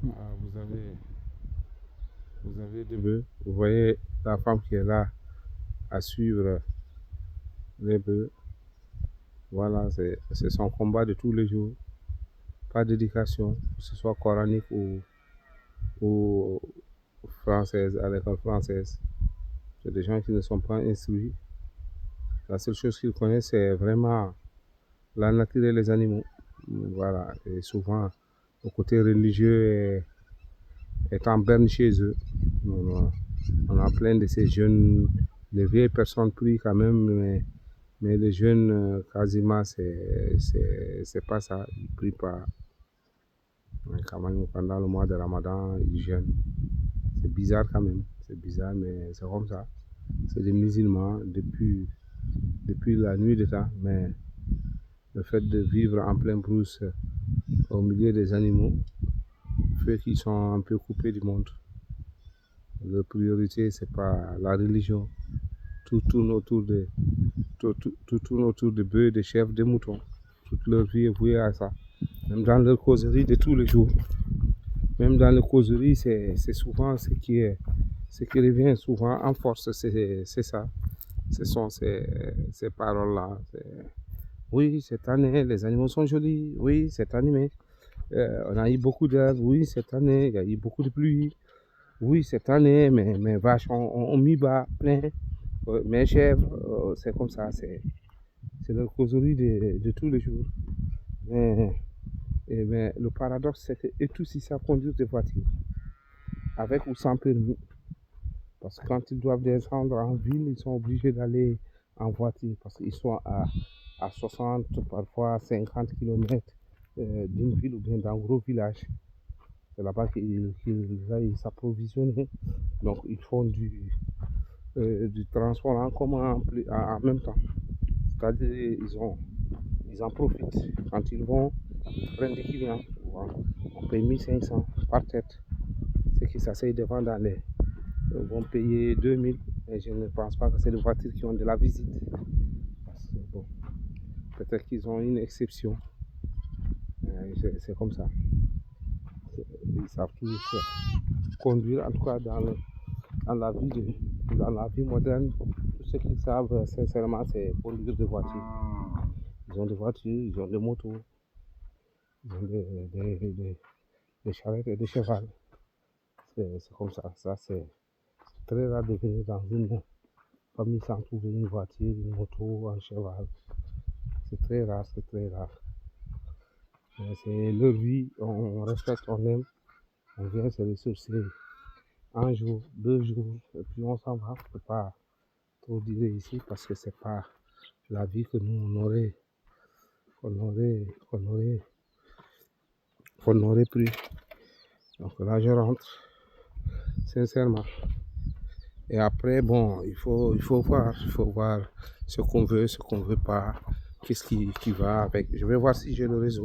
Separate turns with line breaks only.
Vous avez des bœufs. Vous voyez la femme qui est là à suivre les bœufs. Voilà, c'est son combat de tous les jours. Pas d'éducation, que ce soit coranique ou française, à l'école française. C'est des gens qui ne sont pas instruits. La seule chose qu'ils connaissent, c'est vraiment la nature et les animaux. Voilà, et souvent, le côté religieux est en berne chez eux. On a plein de ces jeunes, les vieilles personnes prient quand même, mais les jeunes, quasiment, c'est pas ça. Ils prient pas. Quand même, pendant le mois de Ramadan, ils jeûnent. C'est bizarre quand même. C'est bizarre, mais c'est comme ça. C'est des musulmans depuis la nuit des temps. Mais le fait de vivre en pleine brousse au milieu des animaux fait qu'ils sont un peu coupés du monde. Leur priorité, c'est pas la religion. Tout tourne autour de bœufs, de chèvres, de moutons. Toute leur vie est vouée à ça. Même dans leur causerie de tous les jours. Même dans les causeries, c'est souvent ce qui revient souvent en force, c'est ça. Ce sont ces paroles-là. Oui, cette année, les animaux sont jolis. Oui, cette année, on a eu beaucoup d'herbes. Oui, cette année, il y a eu beaucoup de pluie. Oui, cette année, mes vaches ont mis bas plein. Mes chèvres, c'est comme ça. C'est leur causerie de tous les jours. Mais le paradoxe, c'est qu'eux tous, ils savent conduire des voitures. Avec ou sans permis. Parce que quand ils doivent descendre en ville, ils sont obligés d'aller en voiture. Parce qu'ils sont à 60, parfois 50 km d'une ville ou bien d'un gros village. C'est là-bas qu'ils aillent s'approvisionner. Donc ils font du transport en commun en même temps. C'est-à-dire ils en profitent. Quand ils vont, ils prennent des clients. On paye 1500 par tête. Ceux qui s'asseyent devant dans les vont payer 2000, et je ne pense pas que c'est des voitures qui ont de la visite. Parce que, bon, peut-être qu'ils ont une exception. C'est comme ça. Ils savent tous conduire, en tout cas dans la vie moderne. Tout ce qu'ils savent, sincèrement, c'est conduire des voitures. Ils ont des voitures, ils ont des motos, ils ont des charrettes et des chevals. C'est comme ça. Ça, c'est très rare de venir dans une famille sans trouver une voiture, une moto, un cheval. C'est très rare, c'est très rare. C'est leur vie, on respecte, on aime, on vient se ressourcer un jour, 2 jours, et puis on s'en va. On ne peut pas trop dire ici parce que c'est pas la vie que nous on aurait pris. Donc là, je rentre, sincèrement. Et après, bon, il faut voir ce qu'on veut pas, qu'est-ce qui va avec. Je vais voir si j'ai le réseau.